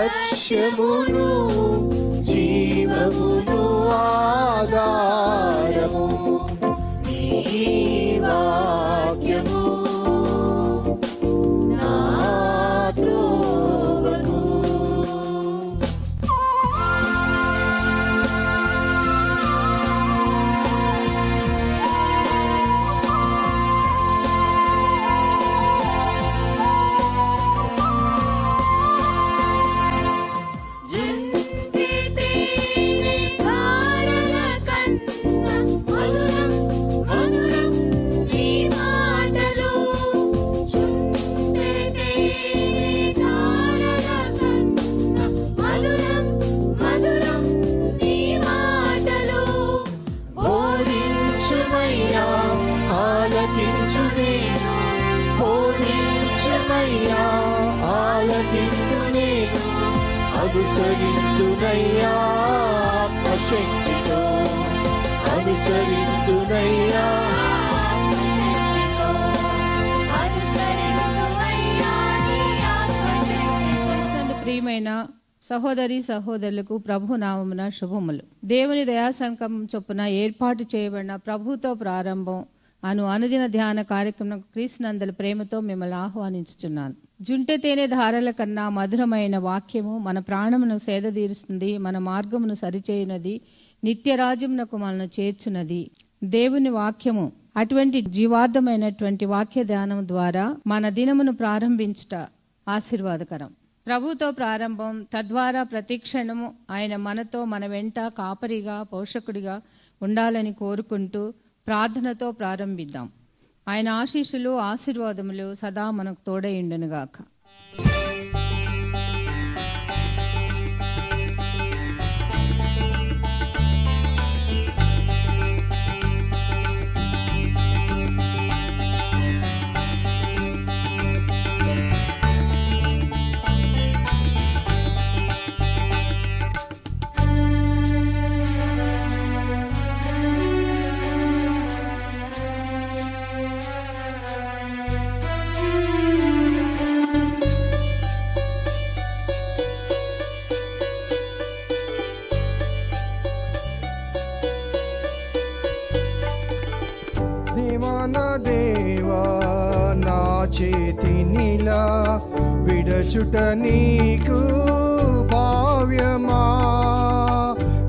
లక్ష్యమును జీవమును ఆధారము ఈ వాక్యము నా త్రోవకు. అనుసరింతునయ్యా ఆత్మశక్తితో, అనుసరింతునయ్యా. ప్రియమైన సహోదరి సహోదరులకు ప్రభు నామమున శుభములు. దేవుని దయాసంకల్పం చొప్పున ఏర్పాటు చేయబడిన ప్రభుతో ప్రారంభం అను అనుదిన ధ్యాన కార్యక్రమం క్రీస్తునందలి ప్రేమతో మిమ్మల్ని ఆహ్వానించుచున్నాను. జుంటె తేనె ధారల కన్నా మధురమైన వాక్యము మన ప్రాణమును సేదతీరుస్తుంది, మన మార్గమును సరిచేయునది, నిత్యరాజ్యమునకు మనను చేర్చున్నది. దేవుని వాక్యము అటువంటి జీవార్థమైనటువంటి వాక్య ధ్యానం ద్వారా మన దినమును ప్రారంభించుట ఆశీర్వాదకరం. ప్రభుతో ప్రారంభం, తద్వారా ప్రతిక్షణము ఆయన మనతో, మన వెంట కాపరిగా, పోషకుడిగా ఉండాలని కోరుకుంటూ ప్రార్థనతో ప్రారంభిద్దాం. ఆయన ఆశీస్సులు ఆశీర్వాదములు సదా మనకు తోడైండునుగాక. దేవా నా చేతినిలా విడచుట నీకు భావ్యమా?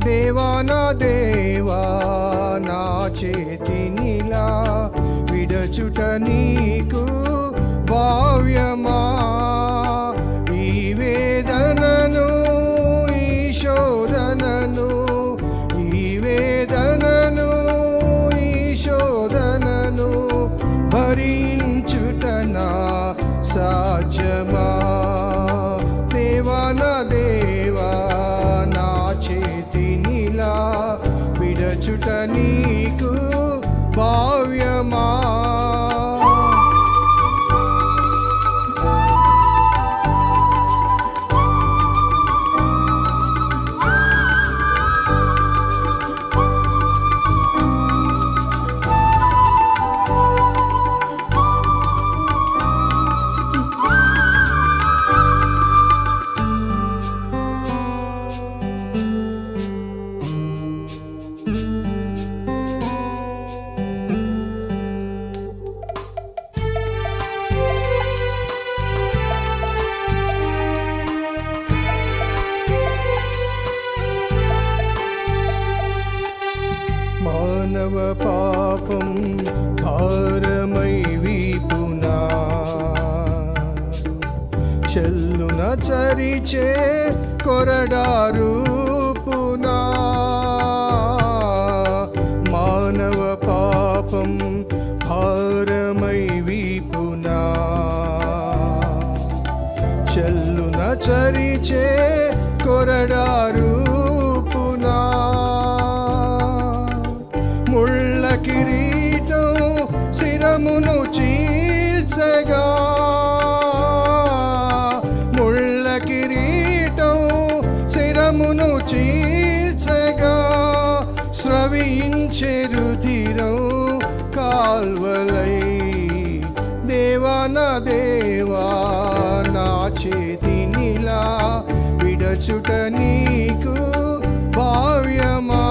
దేవానా దేవా నా చేతినిలా విడచుట నీకు భావ్యమా? ఈ వేదనను, ఈ శోధనను, ఈ వేదనను, ఈ శోధనను భరించుట నా సాధ్యమా? దేవానా దేవా నా చేతినిలా విడచుట నీకు భావ్యమా? మానవ పాపం భారమై వీపునా చెల్లున చరిచే కొరడారూపునా. మానవ పాపం భారమై వీపునా చెల్లున చరిచే కొరడారూపునా. ముళ్ళ కిరీటం శిరమును చీల్చగా, ముళ్ళ కిరీటం శిరమును చీల్చగా, స్రవించే రుధిరం కాల్వలై. దేవానా దేవా నా చేతినిలా విడచుట నీకు భావ్యమా.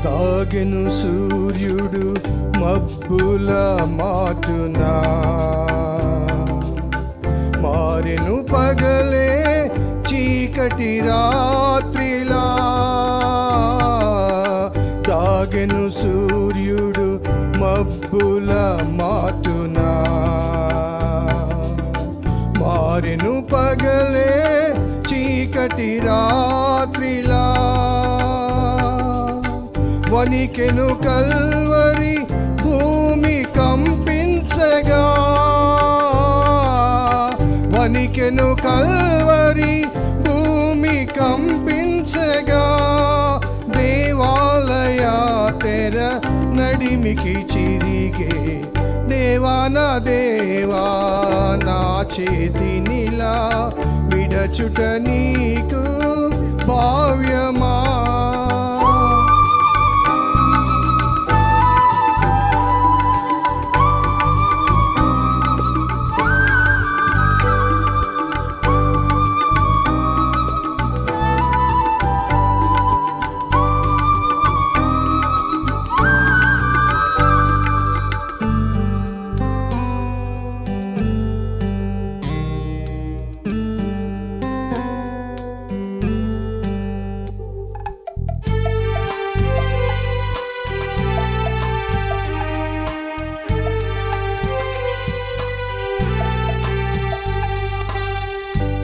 తాగెను సూర్యుడు మబ్బుల మాటునా, మారెను పగలే చీకటి రాత్రిలా. తాగెను సూర్యుడు మబ్బుల మాటునా, మారెను పగలే చీకటి రాత్రిలా. వణికెను కల్వరి భూమి కంపించగా, వణికెను కల్వరి భూమి కంపించగా. దేవాలయ తెర నడిమికి చిరిగే, దేవానా దేవా నా చేతినిలా విడచుట నీకు భావ్యమా.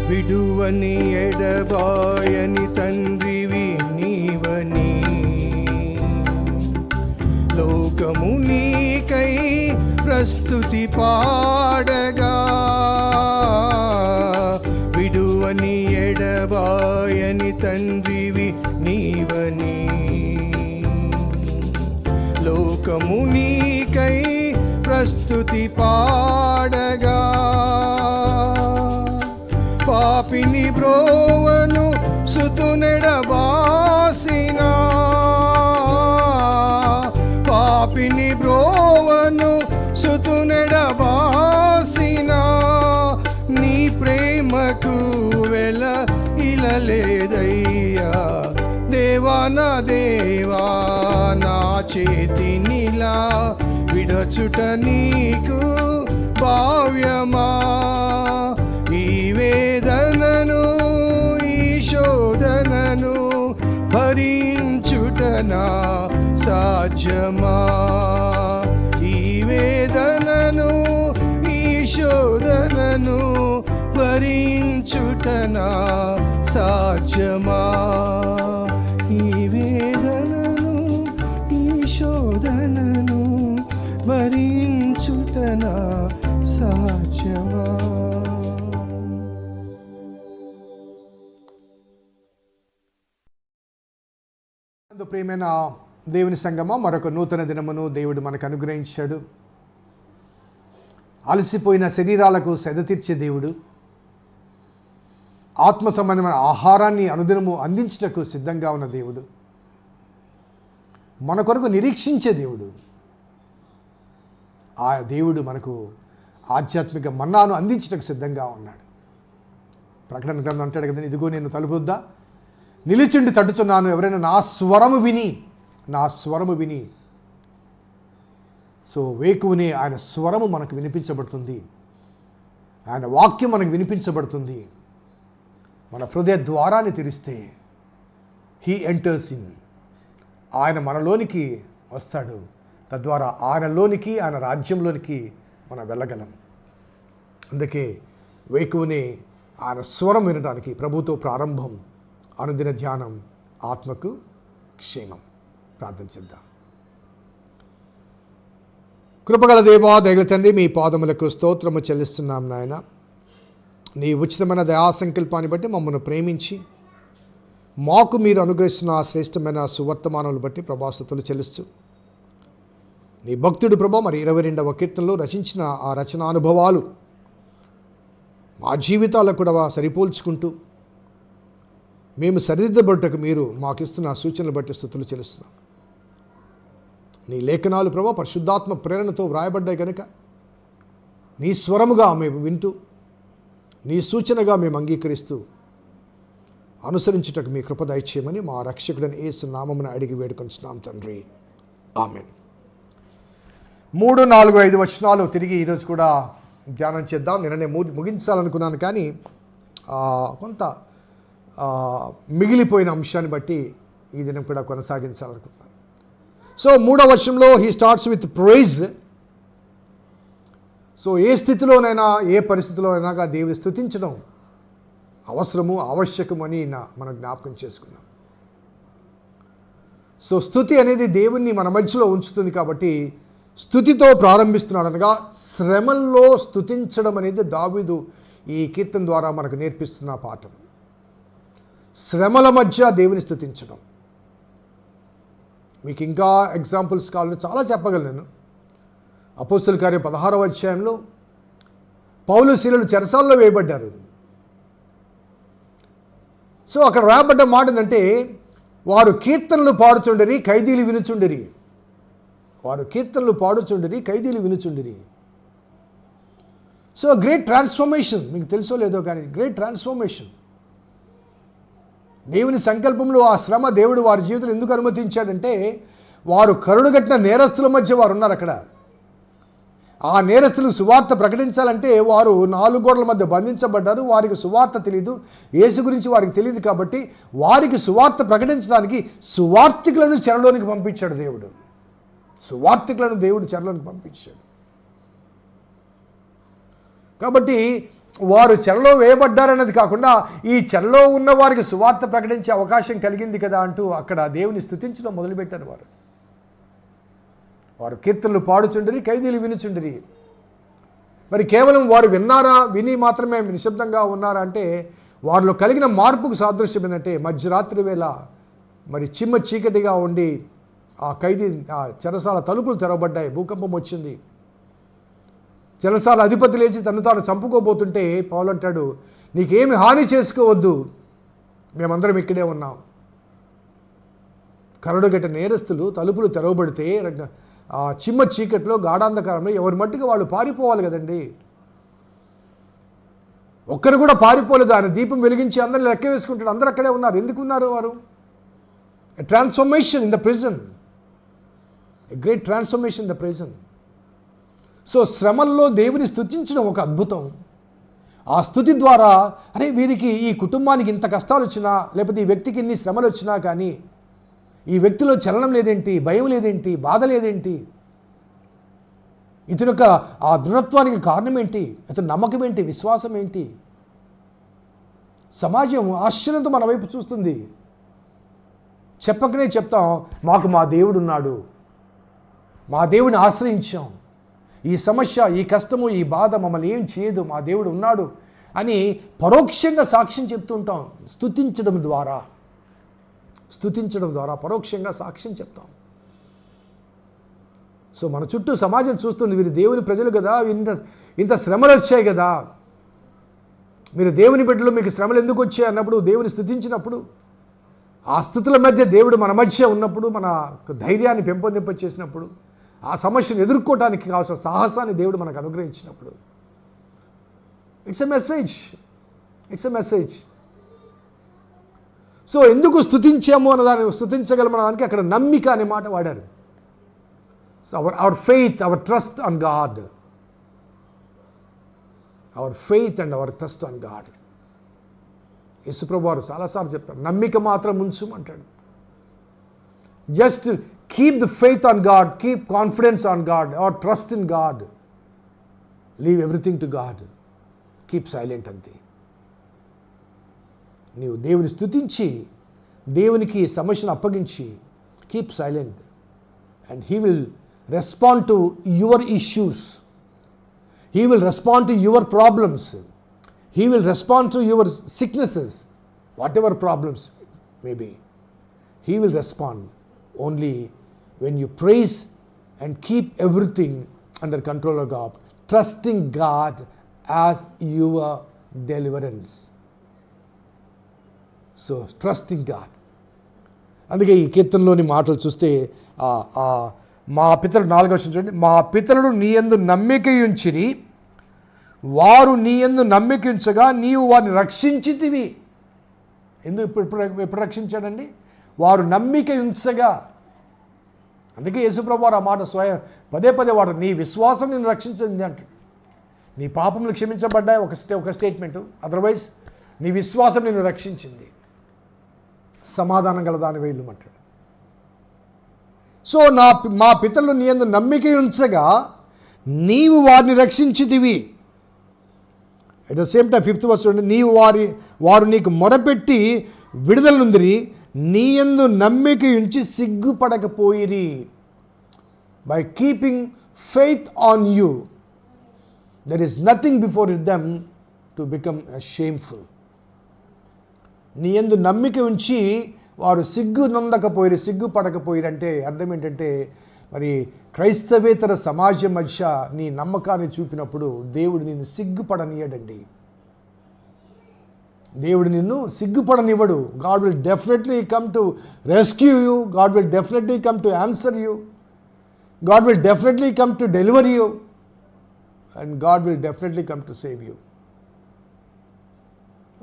విడువని ఎడబాయని తండ్రివి నీవని, లోకము నీకై ప్రస్తుతి పాడగా. విడువని ఎడబాయని తండ్రివి నీవని, లోకము నీకై ప్రస్తుతి పాడగా. పాపిని బ్రోవను సుతునెడబాసిన, పాపిని బ్రోవను సుతునెడబాసిన. నీ ప్రేమకు వెల ఇలలేదయ్యా, దేవానా దేవా నా చేతినిలా విడచుట నీకు భావ్యమా. ఈ వేదనను ఈ శోధనను భరించుట నా సాధ్యమా. ఈ వేదనను ఈ శోధనను భరించుట నా సాధ్యమా. ఈ వేదనను ఈ శోధనను భరించుట నా సాధ్యమా. ప్రియమైన దేవుని సంగమా, మరొక నూతన దినమును దేవుడు మనకు అనుగ్రహించాడు. అలసిపోయిన శరీరాలకు సెద తీర్చే దేవుడు, ఆత్మ సంబంధమైన ఆహారాన్ని అనుదినము అందించుటకు సిద్ధంగా ఉన్న దేవుడు, మన కొరకు నిరీక్షించే దేవుడు. ఆ దేవుడు మనకు ఆధ్యాత్మిక మన్నాను అందించుటకు సిద్ధంగా ఉన్నాడు. ప్రకటన గ్రంథం అంటాడు కదా, ఇదిగో నేను తలుపు వద్ద నిలిచిండి తట్టుచున్నాను, ఎవరైనా నా స్వరము విని. సో వేకువనే ఆయన స్వరము మనకు వినిపించబడుతుంది, ఆయన వాక్యం మనకు వినిపించబడుతుంది. మన హృదయ ద్వారాన్ని తెరిస్తే హీ ఎంటర్స్ ఇన్, ఆయన మనలోనికి వస్తాడు. తద్వారా ఆయనలోనికి, ఆయన రాజ్యంలోనికి మనం వెళ్ళగలం. అందుకే వేకువనే ఆయన స్వరం వినడానికి ప్రభుతో ప్రారంభం, అనుదిన ధ్యానం, ఆత్మకు క్షేమం. ప్రార్థన చేద్దాం. కృపగల దేవా, దయగల తండ్రి, మీ పాదములకు స్తోత్రము చెల్లిస్తున్నాం నాయన. నీ ఉచితమైన దయా సంకల్పాన్ని బట్టి మమ్మల్ని ప్రేమించి మాకు మీరు అనుగ్రహిస్తున్న ఆ శ్రేష్టమైన సువర్తమానాలను బట్టి ప్రభాస్తుతులు చెల్లిస్తూ, నీ భక్తుడు ప్రభా మరి 22వ కీర్తనలో రచించిన ఆ రచన అనుభవాలు మా జీవితాలకు కూడా సరిపోల్చుకుంటూ మేము సరిదిద్దబడుటకు మీరు మాకు ఇస్తున్న సూచనలు బట్టి స్తుతులు చెల్లిస్తున్నాం. నీ లేఖనాలు ప్రభా పరిశుద్ధాత్మ ప్రేరణతో వ్రాయబడ్డాయి కనుక నీ స్వరముగా మేము వింటూ, నీ సూచనగా మేము అంగీకరిస్తూ అనుసరించుటకు మీ కృప దయచేయమని మా రక్షకుడైన యేసు నామమున అడిగి వేడుకొంచున్నాం తండ్రి. ఆమేన్. 3, 4, 5 వచనాలు తిరిగి ఈరోజు కూడా ధ్యానం చేద్దాం. నిన్ననే ముగించాలనుకున్నాను, కానీ కొంత మిగిలిపోయిన అంశాన్ని బట్టి ఈ దినం కూడా కొనసాగించాలనుకుంటున్నాను. సో 3వ వచనంలో he starts with praise. So ఏ స్థితిలోనైనా, ఏ పరిస్థితిలోనైనా దేవుని స్తుతించడం అవసరము, ఆవశ్యకమని మనం జ్ఞాపకం చేసుకున్నాం. సో స్తుతి అనేది దేవుణ్ణి మన మధ్యలో ఉంచుతుంది కాబట్టి స్తుతితో ప్రారంభిస్తున్నాడు. అనగా శ్రమల్లో స్తుతించడం అనేది దావీదు ఈ కీర్తన ద్వారా మనకు నేర్పిస్తున్న పాఠం. శ్రమల మధ్య దేవుని స్తుతించడం. మీకు ఇంకా ఎగ్జాంపుల్స్ కావాలంటే చాలా చెప్పగలను నేను. అపోస్తలుల కార్యం 16వ అధ్యాయంలో పౌలు శీలలు చెరసాల్లో వేయబడ్డారు. సో అక్కడ రాయబడ్డ మాట ఏంటంటే, వారు కీర్తనలు పాడుచుండిరి, ఖైదీలు వినుచుండిరి. వారు కీర్తనలు పాడుచుండిరి, ఖైదీలు వినుచుండిరి. So great transformation. మీకు తెలుసో లేదో కానీ గ్రేట్ ట్రాన్స్ఫర్మేషన్. దేవుని సంకల్పంలో ఆ శ్రమ దేవుడు వారి జీవితంలో ఎందుకు అనుమతించాడంటే, వారు కరుడుగట్టిన నేరస్తుల మధ్య వారు ఉన్నారు అక్కడ. ఆ నేరస్తులకు సువార్త ప్రకటించాలంటే వారు 4 గోడల మధ్య బంధించబడ్డారు. వారికి సువార్త తెలియదు, యేసు గురించి వారికి తెలియదు. కాబట్టి వారికి సువార్త ప్రకటించడానికి సువార్తికులను చెరలోనికి పంపించాడు దేవుడు. సువార్తికులను దేవుడు చెరలోనికి పంపించాడు. కాబట్టి వారు చెరలో వేయబడ్డారన్నది కాకుండా ఈ చెరలో ఉన్న వారికి సువార్త ప్రకటించే అవకాశం కలిగింది కదా అంటూ అక్కడ దేవుని స్తుతించడం మొదలుపెట్టారు. వారు కీర్తనలు పాడుచుండిరి, ఖైదీలు వినుచుండిరి. మరి కేవలం వారు విన్నారా, విని మాత్రమే నిశ్శబ్దంగా ఉన్నారా అంటే, వారిలో కలిగిన మార్పుకు సాదృశ్యం ఏంటంటే, మధ్యరాత్రి వేళ మరి చిమ్మ చీకటిగా ఉండి ఆ చెరసాల తలుపులు తెరవబడ్డాయి. భూకంపం వచ్చింది. చెరసాల అధిపతి లేచి తను తాను చంపుకోబోతుంటే పౌలు అంటాడు, నీకేమి హాని చేసుకోవద్దు, మేమందరం ఇక్కడే ఉన్నాం. కరడుగట్ట నేరస్తులు తలుపులు తెరవబడితే ఆ చిమ్మ చీకట్లో గాఢాంధకారంలో ఎవరి మట్టుకు వాళ్ళు పారిపోవాలి కదండి. ఒక్కరు కూడా పారిపోలేదు. ఆయన దీపం వెలిగించి అందరిని లెక్క వేసుకుంటాడు. అందరూ అక్కడే ఉన్నారు. ఎందుకు ఉన్నారు వారు? Transformation in the prison. Great transformation in the prison. So శ్రమల్లో దేవుని స్తుతించడం ఒక అద్భుతం. ఆ స్తుతి ద్వారా అరే వీరికి, ఈ కుటుంబానికి ఇంత కష్టాలు వచ్చినా, లేకపోతే ఈ వ్యక్తికి ఇన్ని శ్రమలు వచ్చినా కానీ ఈ వ్యక్తిలో చలనం లేదేంటి, భయం లేదేంటి, బాధ లేదేంటి, ఇతని యొక్క ఆ దృఢత్వానికి కారణం ఏంటి, ఇతని నమ్మకం ఏంటి, విశ్వాసం ఏంటి? సమాజం ఆశ్చర్యంతో మన వైపు చూస్తుంది. చెప్పకనే చెప్తాం, మాకు మా దేవుడు ఉన్నాడు, మా దేవుడిని ఆశ్రయించాం, ఈ సమస్య, ఈ కష్టము, ఈ బాధ మమ్మల్ని ఏం చేయదు, మా దేవుడు ఉన్నాడు అని పరోక్షంగా సాక్ష్యం చెప్తుంటాం. స్తుతించడం ద్వారా పరోక్షంగా సాక్ష్యం చెప్తాం. సో మన చుట్టూ సమాజం చూస్తుంది, వీరు దేవుని ప్రజలు కదా, ఇంత శ్రమలు వచ్చాయి కదా, మీరు దేవుని బిడ్డలు, మీకు శ్రమలు ఎందుకు వచ్చాయి అన్నప్పుడు, దేవుని స్తుతించినప్పుడు, ఆ స్థుతుల మధ్య దేవుడు మన మధ్య ఉన్నప్పుడు, మన ధైర్యాన్ని పెంపొందింపచేసినప్పుడు, ఆ సమస్యను ఎదుర్కోవడానికి కావాల్సిన సాహసాన్ని దేవుడు మనకు అనుగ్రహించినప్పుడు, ఇట్స్ ఎ మెసేజ్. సో ఎందుకు స్తుతించాము అన్నదాన్ని, స్తుతించగలమన్నదానికి అక్కడ నమ్మిక అనే మాట వాడారు. So our faith, our trust on God, our faith and our trust on God. యేసుప్రభు వారు చాలాసార్లు చెప్పారు, నమ్మిక మాత్రం ఉంచుమంటాడు. Just keep the faith on God, keep confidence on God, our trust in God, leave everything to God, keep silent అంతే. నీవు దేవుని స్తుతించి దేవునికి సమస్యను అప్పగించి keep silent and he will respond to your issues, he will respond to your problems, he will respond to your sicknesses, whatever problems may be. He will respond only when you praise and keep everything under control of God, trusting God as your deliverance. So, trusting God. అందుకే ఈ కీర్తనలోని మాటలు చూస్తే మా పితరులు 4వ వచనం చూడండి, మా పితరులు నీ యందు నమ్మిక ఉంచిరి, వారు నీ యందు నమ్మిక ఉంచగా నీవు వారిని రక్షించితివి. ఎందుకు ఎప్పుడు రక్షించాడండి? వారు నమ్మిక ఉంచగా. అందుకే యేసుప్రభు వారు ఆ మాట పదే వాడు నీ విశ్వాసం నిన్ను రక్షించింది అంటాడు. నీ పాపములు క్షమించబడ్డాయి ఒక స్టేట్మెంటు, అదర్వైజ్ నీ విశ్వాసం నిన్ను రక్షించింది, సమాధానం గల దాని వేయమంటాడు. సో మా పితరులు నీ యందు నమ్మిక ఉంచగా నీవు వారిని రక్షించితివి. At the same time 5th verse చూడండి, వారు నీకు మొరపెట్టి విడుదల నుందిరి, నీ యందు నమ్మిక ఉంచి సిగ్గుపడకపోయిరి. By keeping faith on you there is nothing before them to become shameful. నీ యందు నమ్మిక ఉంచి వారు నొందకపోయిరు, సిగ్గుపడకపోయిరు అంటే అర్థం ఏంటంటే, మరి క్రైస్తవేతర సమాజం మధ్య నీ నమ్మకాన్ని చూపినప్పుడు దేవుడు నిన్ను సిగ్గుపడనీయడండి. దేవుడు నిన్ను సిగ్గుపడనివ్వడు. God will definitely come to rescue you, God will definitely come to answer you, God will definitely come to deliver you, and God will definitely come to save you.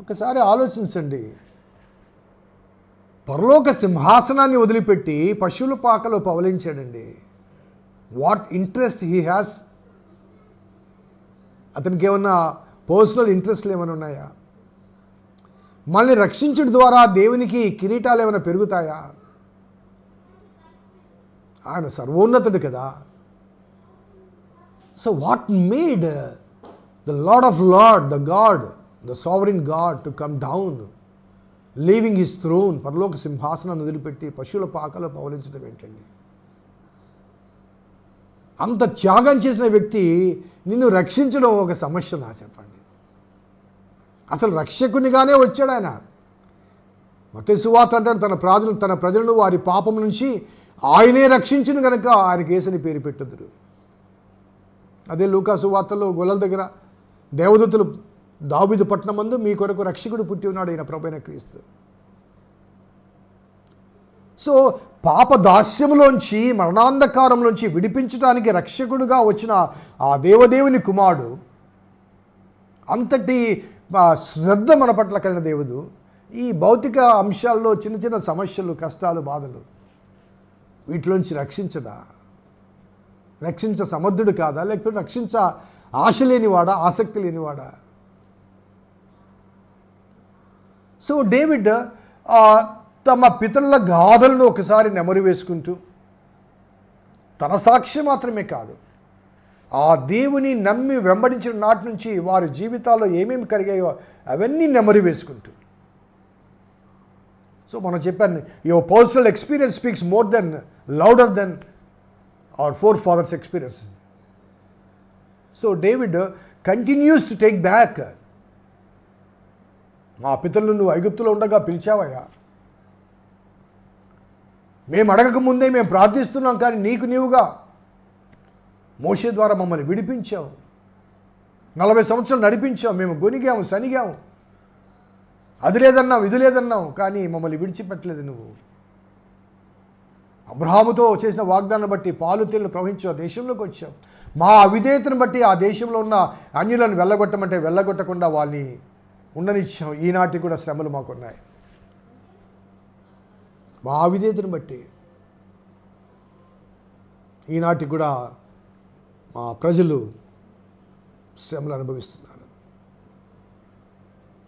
ఒకసారి ఆలోచించండి, పరలోక సింహాసనాన్ని వదిలిపెట్టి పశువుల పాకలో పవలించాడండి. What interest he has? అతనికి ఏమన్నా పర్సనల్ ఇంట్రెస్ట్లు ఏమైనా ఉన్నాయా? మనల్ని రక్షించడం ద్వారా దేవునికి కిరీటాలు ఏమైనా పెరుగుతాయా? ఆయన సర్వోన్నతుడు కదా. So what made the Lord of Lord, the God, the sovereign God to come down, leaving his throne, పరలోక సింహాసనాన్ని వదిలిపెట్టి పశువుల పాకలో పవలించడం ఏంటండి? అంత త్యాగం చేసిన వ్యక్తి నిన్ను రక్షించడం ఒక సమస్యనా చెప్పండి? అసలు రక్షకునిగానే వచ్చాడు ఆయన. మత్తయి సువార్త అంటాడు, తన ప్రజలను వారి పాపం నుంచి ఆయనే రక్షించును కనుక ఆయనకి యేసుని పేరు పెట్టుదురు. అదే లూకా సువార్తలో గొల్లల దగ్గర దేవదూతలు దావీదు పట్టణమందు మీ కొరకు రక్షకుడు పుట్టి ఉన్నాడు, ఆయన ప్రభువైన క్రీస్తు. సో పాప దాస్యములోంచి, మరణాంధకారంలోంచి విడిపించడానికి రక్షకుడుగా వచ్చిన ఆ దేవదేవుని కుమారుడు, అంతటి శ్రద్ధ మన పట్ల కలిగిన దేవుడు, ఈ భౌతిక అంశాల్లో చిన్న చిన్న సమస్యలు, కష్టాలు, బాధలు, వీటిలోంచి రక్షించడా? రక్షించ సమర్థుడు కాదా? లేకపోతే రక్షించ ఆశ లేనివాడా, ఆసక్తి లేనివాడా? సో డేవిడ్ తమ పితరుల గాథలను ఒకసారి నెమరు వేసుకుంటూ, తన సాక్ష్యం మాత్రమే కాదు, ఆ దేవుని నమ్మి వెంబడించిన నాటి నుంచి వారి జీవితాల్లో ఏమేమి కలిగాయో అవన్నీ నెమరు వేసుకుంటూ. సో మనం చెప్పాను, your personal experience speaks more than, louder than our forefathers experience. So David continues to take back. మా పితరులు నువ్వు ఐగుప్తులో ఉండగా పిలిచావయ్యా, మేము అడగక ముందే మేము ప్రార్థిస్తున్నాం, కానీ నీవుగా మోషే ద్వారా మమ్మల్ని విడిపించావు, 40 సంవత్సరాలు నడిపించావు, మేము గొనిగాము, సనిగాము, అది లేదన్నావు, ఇది లేదన్నావు, కానీ మమ్మల్ని విడిచిపెట్టలేదు నువ్వు. అబ్రహాముతో చేసిన వాగ్దానం బట్టి పాలు తేళ్లు ప్రవహించావు, దేశంలోకి వచ్చావు. మా అవిధేయతను బట్టి ఆ దేశంలో ఉన్న అన్యులను వెళ్ళగొట్టమంటే వెళ్ళగొట్టకుండా వాళ్ళని ఉండనిచ్చాం. ఈనాటి కూడా శ్రమలు మాకున్నాయి. మా అవిధేయతను బట్టి ఈనాటి కూడా మా ప్రజలు శ్రమలు అనుభవిస్తున్నారు.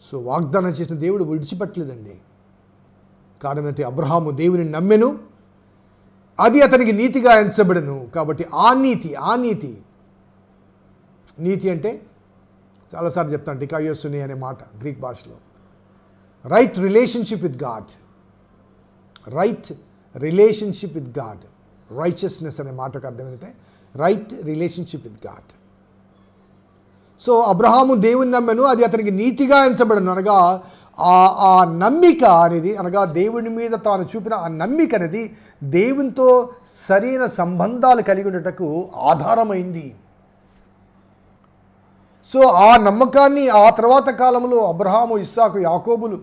సో వాగ్దానం చేసిన దేవుడు విడిచిపెట్టలేదండి. కారణం అంటే అబ్రహాము దేవుని నమ్మెను, అది అతనికి నీతిగా ఎంచబడెను. కాబట్టి ఆ నీతి అంటే చాలాసార్లు చెప్తాను, డికాయోసుని అనే మాట గ్రీక్ భాషలో right relationship with God. Right relationship with God. Righteousness అనే మాటకు అర్థం ఏంటంటే right relationship with God. So Abraham దేవుని నమ్మెను, అది అతనికి నీతిగా ఎంచబడను. అనగా ఆ నమ్మిక అనేది, అనగా దేవుని మీద తాను చూపిన ఆ నమ్మిక అనేది దేవునితో సరైన సంబంధాలు కలిగి ఉండటకు ఆధారమైంది. సో ఆ నమ్మకాన్ని ఆ తర్వాత కాలంలో అబ్రహాము, ఇస్సాకు, యాకోబులు,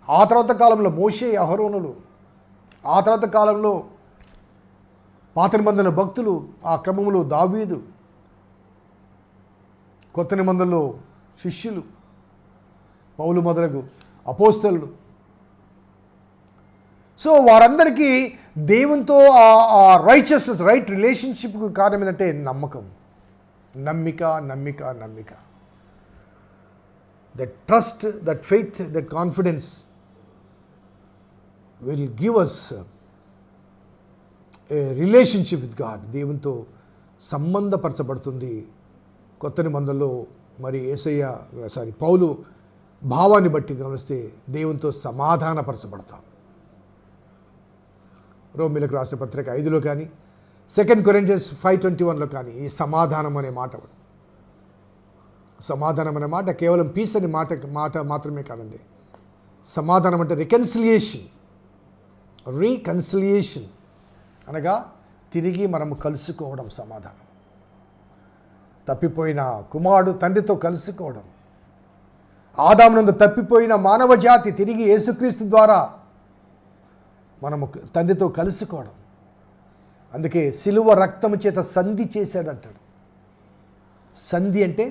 ఆ తర్వాత కాలంలో మోషే, అహరోనులు, ఆ తర్వాత కాలంలో పాత నిబంధనల భక్తులు, ఆ క్రమంలో దావీదు, కొత్త నిబంధనలో శిష్యులు, పౌలు మొదలగు అపోస్తలులు. సో వారందరికీ దేవునితో ఆ రైచియస్నెస్, రైట్ రిలేషన్షిప్కు కారణం ఏంటంటే నమ్మకం, నమ్మిక, నమ్మిక, నమ్మిక. That trust, that faith, that confidence will give us a relationship with God. దేవునితో సంబంధపరచబడుతుంది. కొత్త నిబంధనలో మరి పౌలు భావాన్ని బట్టి గమనిస్తే దేవునితో సమాధానపరచబడతాం. రోమీలకు రాసిన పత్రిక 5లో కానీ 2 కొరింథియన్స్ 5:21లో కానీ ఈ సమాధానం అనే మాట, సమాధానం అనే మాట కేవలం పీస్ అనే మాట మాత్రమే కాదండి. సమాధానం అంటే రికన్సిలియేషన్. రీకన్సిలియేషన్ అనగా తిరిగి మనము కలుసుకోవడం. సమాధానం తప్పిపోయిన కుమారుడు తండ్రితో కలుసుకోవడం. ఆదామునందు తప్పిపోయిన మానవ జాతి తిరిగి యేసుక్రీస్తు ద్వారా మనము తండ్రితో కలుసుకోవడం. అందుకే సిలువ రక్తము చేత సంధి చేశాడంటాడు. సంధి అంటే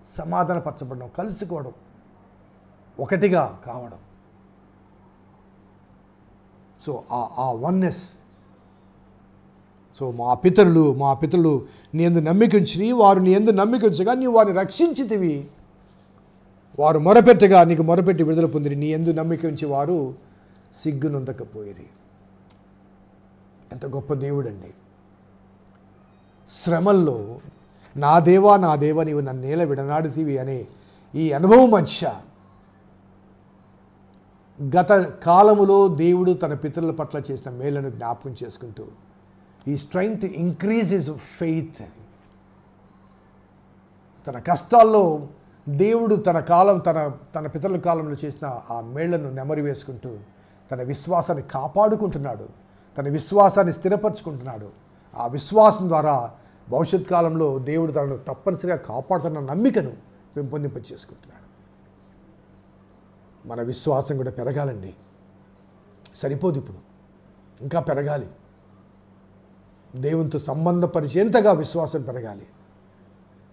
సమాధానపరచబడడం, కలుసుకోవడం, ఒకటిగా కావడం. సో ఆ వన్నెస్. సో మా పితరులు నీ యందు నమ్మిక ఉంచిరి, వారు నీ యందు నమ్మిక ఉంచగా నీవు వారిని రక్షించితివి. వారు మొరపెట్టగా నీకు మొరపెట్టి విడుదల పొందిరి. నీ యందు నమ్మిక ఉంచి వారు సిగ్గునొందకపోయిరి. ఎంత గొప్ప దేవుడండి. శ్రమల్లో నా దేవా నీవు నన్నేల విడనాడుతీవి అనే ఈ అనుభవం మధ్య గత కాలములో దేవుడు తన పితరుల పట్ల చేసిన మేలను జ్ఞాపకం చేసుకుంటూ is trying to increase his faith. తన కష్టాల్లో దేవుడు తన పితరుల కాలంలో చేసిన ఆ మేళ్లను నెమరు వేసుకుంటూ తన విశ్వాసాన్ని కాపాడుకుంటున్నాడు, తన విశ్వాసాన్ని స్థిరపరచుకుంటున్నాడు. ఆ విశ్వాసం ద్వారా భవిష్యత్ కాలంలో దేవుడు తనను తప్పనిసరిగా కాపాడుతున్న నమ్మికను పెంపొందింప చేసుకుంటున్నాడు. మన విశ్వాసం కూడా పెరగాలండి. సరిపోదు, ఇప్పుడు ఇంకా పెరగాలి. దేవునితో సంబంధపరిచేంతగా విశ్వాసం పెరగాలి.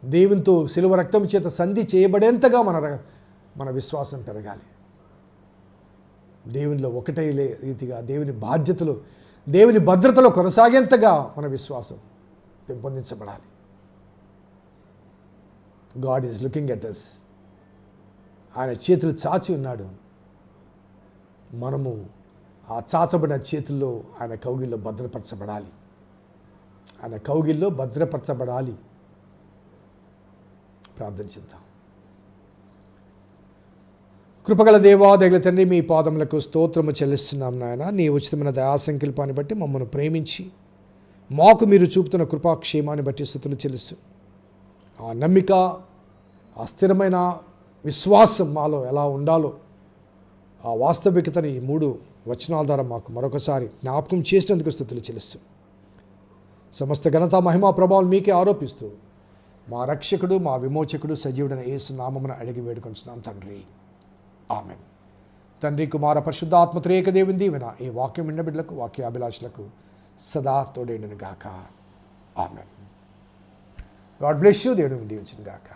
దేవునితో శిలువ రక్తం చేత సంధి చేయబడేంతగా మన విశ్వాసం పెరగాలి. దేవునిలో ఒకటే రీతిగా దేవుని భద్రతలో కొనసాగేంతగా మన విశ్వాసం పెంపొందించబడాలి. God is looking at us. ఆయన చేతులు చాచి ఉన్నాడు. మనము ఆ చాచబడిన చేతుల్లో ఆయన కౌగిల్లో భద్రపరచబడాలి. ప్రార్థించుదాం. కృపగల దేవా, దయగల తండ్రి, మీ పాదములకు స్తోత్రము చెల్లిస్తున్నాం నాయన. నీ ఉచితమైన దయాసంకల్పాన్ని బట్టి మమ్మల్ని ప్రేమించి మాకు మీరు చూపుతున్న కృపాక్షేమాన్ని బట్టి స్తుతులు చెల్లిస్తూ, ఆ నమ్మిక, ఆ స్థిరమైన విశ్వాసం మాలో ఎలా ఉండాలో ఆ వాస్తవికతని ఈ 3 వచనాల ద్వారా మాకు మరొకసారి జ్ఞాపకం చేసినందుకు స్తుతులు చెల్లిస్తూ, సమస్త ఘనత, మహిమ, ప్రభావం మీకే ఆరోపిస్తూ మా రక్షకుడు, మా విమోచకుడు, సజీవుడైన యేసు నామమున అడిగి వేడుకొంచున్నాం తండ్రి. ఆమేన్. తండ్రి, కుమార, పరిశుద్ధాత్మ త్రియేక దేవుని దీవెన ఈ వాక్యం విన్న బిడ్డలకు, వాక్యాభిలాషులకు సదా తోడేండును గాక. ఆమేన్. God bless you. దేవుడు దీవించును గాక.